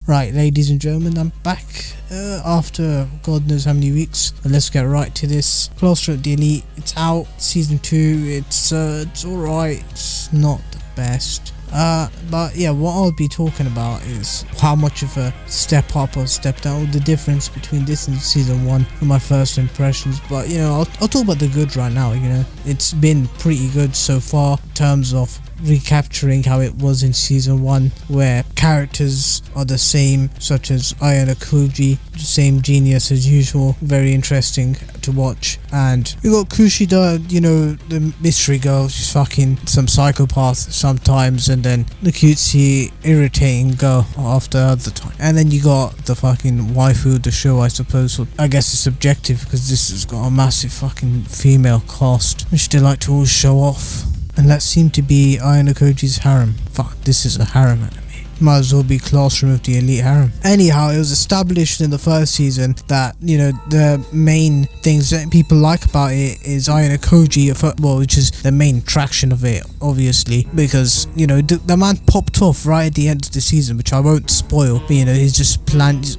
Right, ladies and gentlemen, I'm back after God knows how many weeks. But let's get right to this. Classroom of the Elite, it's out, season 2. It's alright. It's not the best. But yeah, what I'll be talking about is how much of a step up or step down, the difference between this and season 1 for my first impressions. But I'll talk about the good right now. It's been pretty good so far in terms of recapturing how it was in season 1, where characters are the same, such as Ayanokoji, same genius as usual, very interesting to watch. And we got Kushida, the mystery girl, she's fucking some psychopath sometimes, and then the cutesy irritating girl after other time. And then you got the fucking waifu of the show, I suppose. I guess it's subjective because this has got a massive fucking female cast which they like to all show off. And that seemed to be Ayanokoji's harem. Fuck, this is a harem anime. Might as well be Classroom of the Elite harem. Anyhow, it was established in the first season that, the main things that people like about it is Ayanokoji, which is the main attraction of it, obviously, because, the man popped off right at the end of the season, which I won't spoil, but, he's just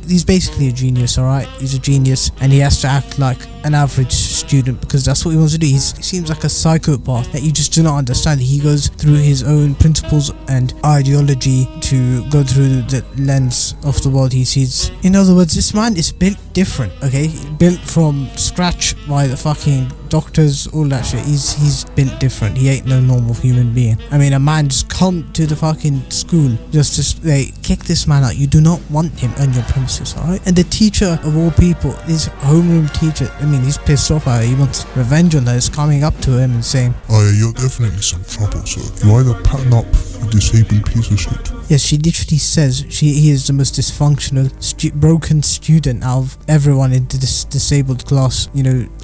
he's basically a genius, alright? He's a genius, and he has to act like an average student because that's what he wants to do. He seems like a psychopath that you just do not understand. He goes through his own principles and ideology to go through the lens of the world he sees. In other words, this man is built different, okay? Built from scratch by the fucking doctors, all that shit. He's built different. He ain't no normal human being. I mean, a man just come to the fucking school just to kick this man out. You do not want him on your premises, alright? And the teacher of all people, his homeroom teacher, he's pissed off at her. He wants revenge on her. He's coming up to him and saying, "Oh yeah, you're definitely some trouble, so you either pattern up, you disabled piece of shit." Yes, she literally says he is the most dysfunctional, broken student out of everyone in this disabled class.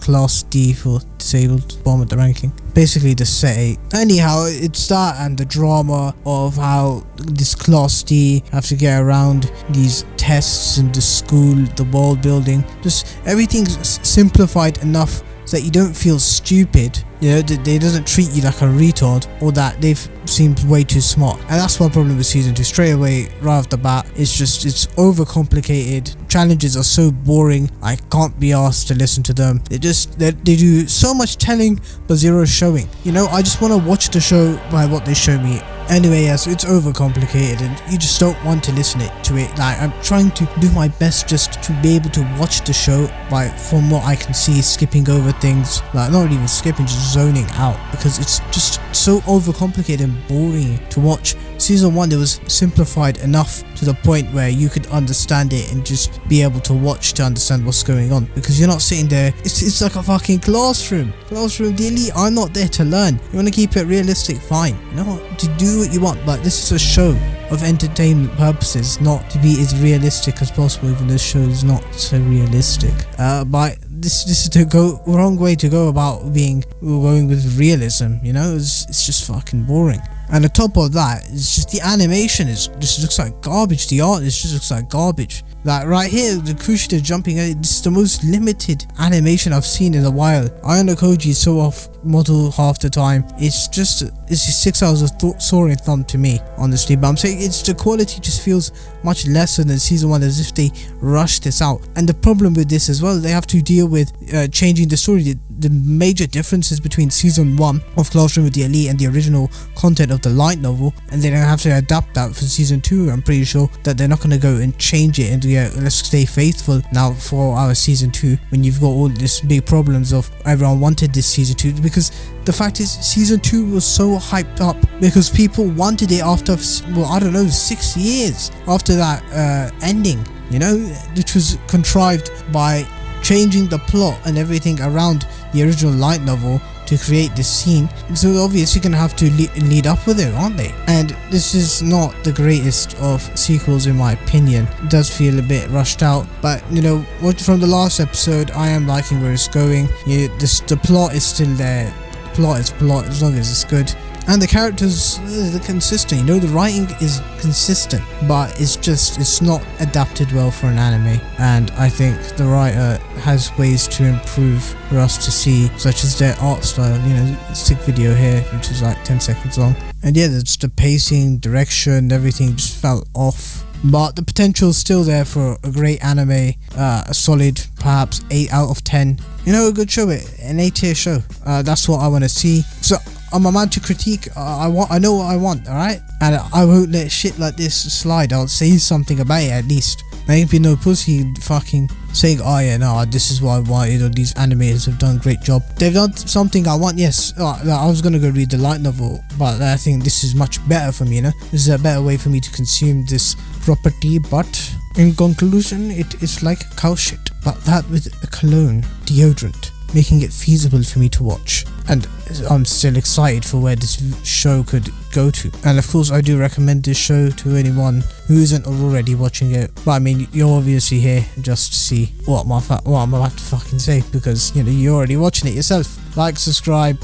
Class D for disabled, bottom of the ranking. Basically the set 8. Anyhow, it's that and the drama of how this class D have to get around these tests in the school, the world building. Just everything's simplified enough so that you don't feel stupid. They doesn't treat you like a retard or that they've seemed way too smart. And that's my problem with season 2. Straight away, right off the bat, it's overcomplicated. Challenges are so boring. I can't be asked to listen to them. They do so much telling but zero showing. I just want to watch the show by what they show me. Anyway, yes, it's overcomplicated and you just don't want to listen to it. Like, I'm trying to do my best just to be able to watch the show from what I can see, skipping over things. Like, not even skipping, just zoning out, because it's just so overcomplicated and boring to watch. Season 1, it was simplified enough to the point where you could understand it and just be able to watch to understand what's going on, because you're not sitting there. It's like a fucking classroom of the Elite. I'm not there to learn. You want to keep it realistic, fine, to do what you want, but this is a show of entertainment purposes, not to be as realistic as possible, even though this show is not so realistic. But this is the wrong way to go about going with realism. It's just fucking boring. And on top of that, it's just the animation just looks like garbage. The art just looks like garbage. Like right here, the Kushida jumping, this is the most limited animation I've seen in a while. Ayanokoji is so off model half the time. It's just 6 hours of soaring thumb to me, honestly. But I'm saying the quality just feels much lesser than season 1, as if they rushed this out. And the problem with this as well, they have to deal with changing the story. The major differences between season 1 of Classroom of the Elite and the original content of the light novel, and they're gonna have to adapt that for season 2. I'm pretty sure that they're not gonna go and change it and let's stay faithful now for our season 2, when you've got all these big problems of everyone wanted this season 2, because the fact is season 2 was so hyped up because people wanted it after 6 years after that ending, which was contrived by changing the plot and everything around the original light novel to create this scene. So obviously you're gonna have to lead up with it, aren't they? And this is not the greatest of sequels in my opinion. It does feel a bit rushed out, but from the last episode, I am liking where it's going. The plot is still there. The plot is plot as long as it's good. And the characters, they're consistent. The writing is consistent, but it's not adapted well for an anime. And I think the writer has ways to improve for us to see, such as their art style. Stick video here, which is like 10 seconds long. And yeah, it's the pacing, direction, everything just felt off. but the potential is still there for a great anime, a solid perhaps 8 out of 10. You know, a good show, an A-tier show. That's what I want to see. So I'm a man to critique. I know what I want, alright? And I won't let shit like this slide. I'll say something about it at least. I ain't be no pussy fucking saying, oh yeah, no, this is what I wanted, or these animators have done a great job. They've done something I want, yes. I was gonna go read the light novel, but I think this is much better for me, you know? This is a better way for me to consume this property, but in conclusion, it is like cow shit, but that with a cologne, deodorant, making it feasible for me to watch. And I'm still excited for where this show could go to. And of course, I do recommend this show to anyone who isn't already watching it. But I mean, you're obviously here just to see what I'm about to fucking say, because you know you're already watching it yourself. Like, subscribe.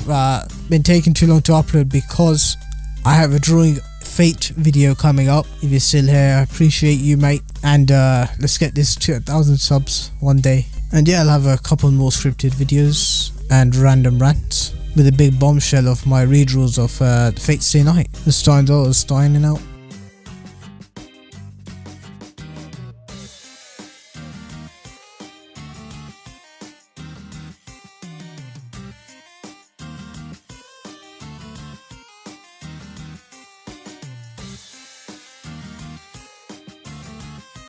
Been taking too long to upload because I have a drawing Fate video coming up. If you're still here, I appreciate you, mate. And let's get this to 1,000 subs one day. And yeah, I'll have a couple more scripted videos and random rants with a big bombshell of my redraws of Fate Stay Night. The Steins are signing out.